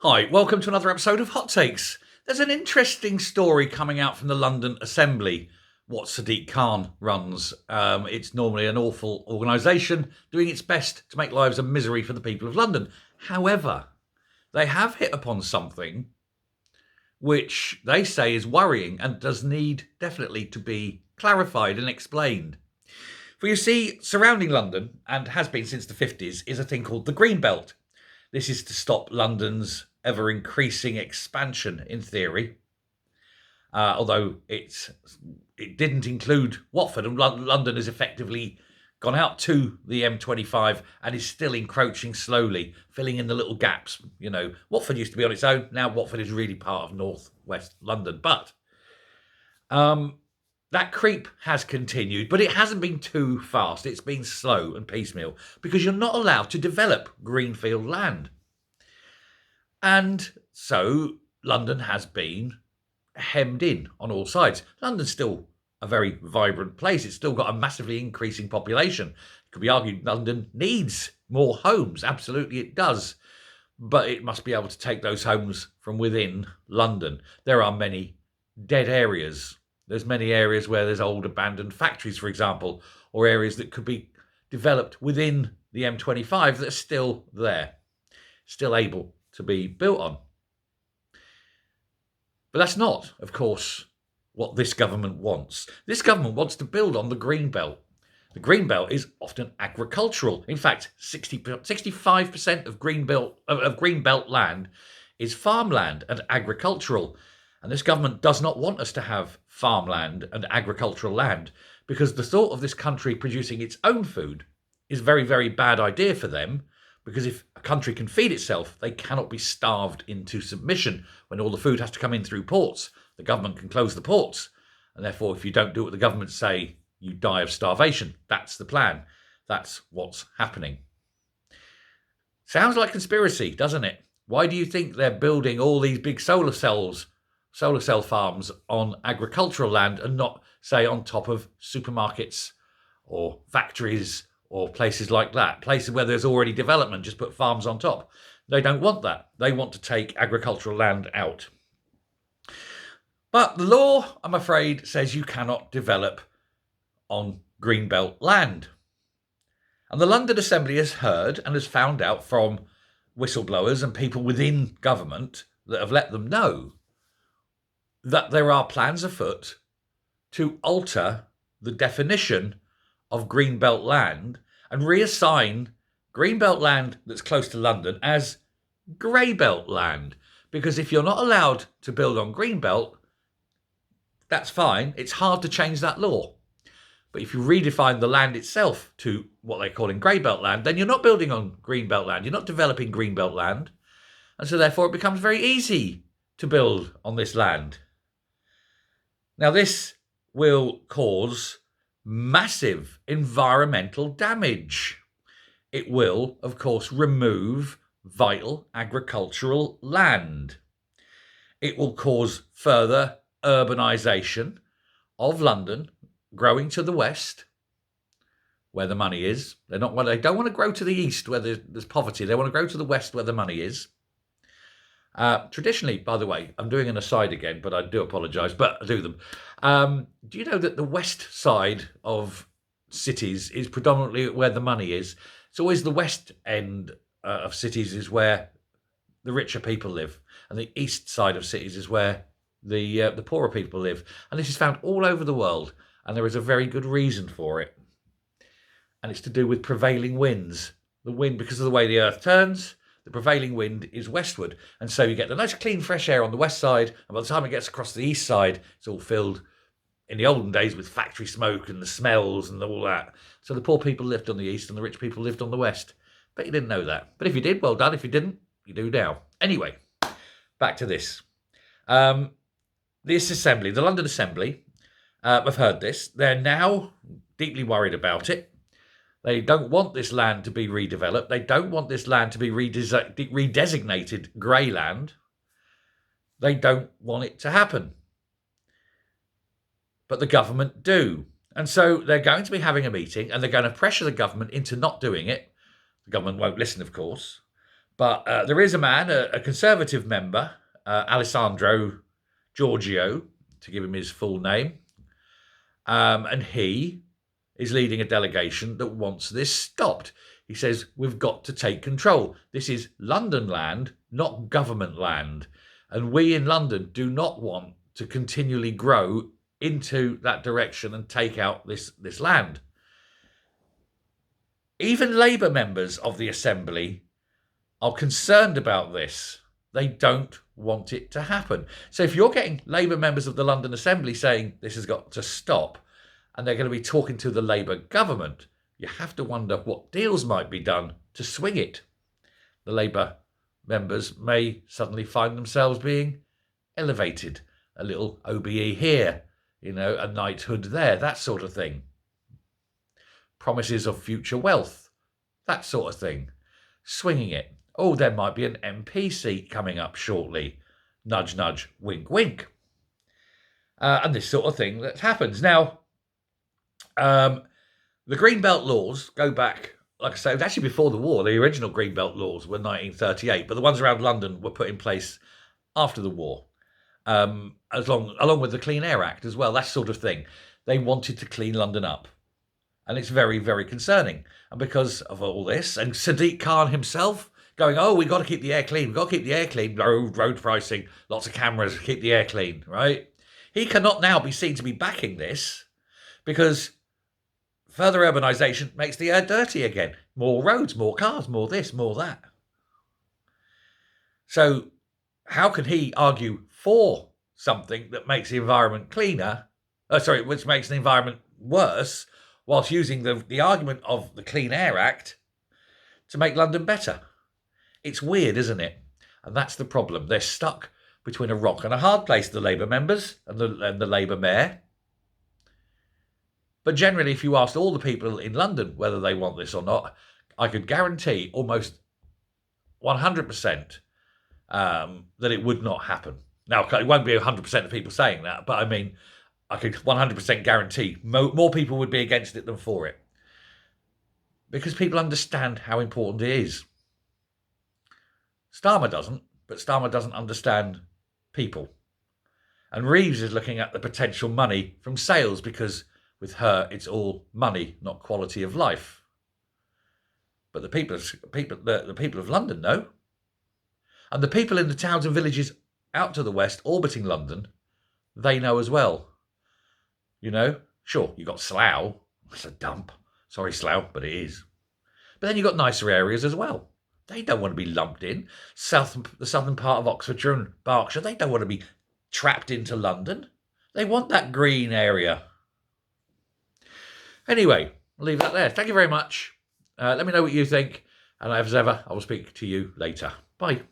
Hi, welcome to another episode of Hot Takes. There's an interesting story coming out from the London Assembly, what Sadiq Khan runs. It's normally an awful organisation doing its best to make lives a misery for the people of London. However, they have hit upon something which they say is worrying and does need definitely to be clarified and explained. For you see, surrounding London, and has been since the 50s, is a thing called the Green Belt. This is to stop London's ever-increasing expansion, in theory. Although it didn't include Watford, and London has effectively gone out to the M25 and is still encroaching slowly, filling in the little gaps. You know, Watford used to be on its own. Now Watford is really part of northwest London. But that creep has continued, but it hasn't been too fast. It's been slow and piecemeal because you're not allowed to develop greenfield land. And so London has been hemmed in on all sides. London's still a very vibrant place. It's still got a massively increasing population. It could be argued London needs more homes. Absolutely it does. But it must be able to take those homes from within London. There are many dead areas. There's many areas where there's old abandoned factories, for example, or areas that could be developed within the M25 that are still there, still able to be built on. But that's not, of course, what this government wants. This government wants to build on the Green Belt. The Green Belt is often agricultural. In fact, 65% of Green Belt land is farmland and agricultural. And this government does not want us to have farmland and agricultural land because the thought of this country producing its own food is a very, very bad idea for them. Because if a country can feed itself, they cannot be starved into submission when all the food has to come in through ports. The government can close the ports. And therefore, if you don't do what the government say, you die of starvation. That's the plan. That's what's happening. Sounds like conspiracy, doesn't it? Why do you think they're building all these big solar cell farms on agricultural land and not, say, on top of supermarkets or factories or places like that, places where there's already development, just put farms on top? They don't want that. They want to take agricultural land out. But the law, I'm afraid, says you cannot develop on Greenbelt land. And the London Assembly has heard and has found out from whistleblowers and people within government that have let them know that there are plans afoot to alter the definition of Greenbelt land and reassign Greenbelt land that's close to London as Greybelt land. Because if you're not allowed to build on Greenbelt, that's fine. It's hard to change that law. But if you redefine the land itself to what they're calling Greybelt land, then you're not building on Greenbelt land. You're not developing Greenbelt land. And so therefore it becomes very easy to build on this land. Now this will cause massive environmental damage. It will, of course, remove vital agricultural land. It will cause further urbanisation of London, growing to the west, where the money is. They don't want to grow to the east where there's poverty. They want to grow to the west where the money is. Traditionally, by the way, I'm doing an aside again, but I do apologise, but I do them. Do you know that the west side of cities is predominantly where the money is? It's always the west end of cities is where the richer people live, and the east side of cities is where the poorer people live. And this is found all over the world, and there is a very good reason for it. And it's to do with prevailing winds. The wind, because of the way the earth turns, the prevailing wind is westward. And so you get the nice clean fresh air on the west side. And by the time it gets across the east side, it's all filled in the olden days with factory smoke and the smells and all that. So the poor people lived on the east and the rich people lived on the west. Bet you didn't know that. But if you did, well done. If you didn't, you do now. Anyway, back to this. This assembly, the London Assembly, have heard this. They're now deeply worried about it. They don't want this land to be redeveloped. They don't want this land to be redesignated grey land. They don't want it to happen. But the government do. And so they're going to be having a meeting and they're going to pressure the government into not doing it. The government won't listen, of course. But there is a man, a Conservative member, Alessandro Giorgio, to give him his full name, and he is leading a delegation that wants this stopped. He says, we've got to take control. This is London land, not government land. And we in London do not want to continually grow into that direction and take out this land. Even Labour members of the Assembly are concerned about this. They don't want it to happen. So if you're getting Labour members of the London Assembly saying this has got to stop, and they're going to be talking to the Labour government, you have to wonder what deals might be done to swing it. The Labour members may suddenly find themselves being elevated. A little OBE here, a knighthood there, that sort of thing. Promises of future wealth, that sort of thing. Swinging it. Oh, there might be an MP seat coming up shortly. Nudge, nudge, wink, wink. And this sort of thing that happens. Now, the Greenbelt laws go back, like I say, actually before the war. The original Greenbelt laws were 1938, but the ones around London were put in place after the war, along with the Clean Air Act as well, that sort of thing. They wanted to clean London up. And it's very, very concerning. And because of all this, and Sadiq Khan himself going, oh, we've got to keep the air clean, road pricing, lots of cameras, keep the air clean, right? He cannot now be seen to be backing this because further urbanisation makes the air dirty again. More roads, more cars, more this, more that. So how can he argue for something that makes the environment cleaner, which makes the environment worse, whilst using the argument of the Clean Air Act to make London better? It's weird, isn't it? And that's the problem. They're stuck between a rock and a hard place, the Labour members and the Labour mayor. But generally, if you asked all the people in London whether they want this or not, I could guarantee almost 100% that it would not happen. Now, it won't be 100% of people saying that, but I mean, I could 100% guarantee more people would be against it than for it. Because people understand how important it is. Starmer doesn't, but Starmer doesn't understand people. And Reeves is looking at the potential money from sales because with her, it's all money, not quality of life. But the people of London know. And the people in the towns and villages out to the west, orbiting London, they know as well. Sure, you've got Slough. It's a dump. Sorry, Slough, but it is. But then you've got nicer areas as well. They don't want to be lumped in. The southern part of Oxfordshire and Berkshire, they don't want to be trapped into London. They want that green area. Anyway, I'll leave that there. Thank you very much. Let me know what you think. And as ever, I will speak to you later. Bye.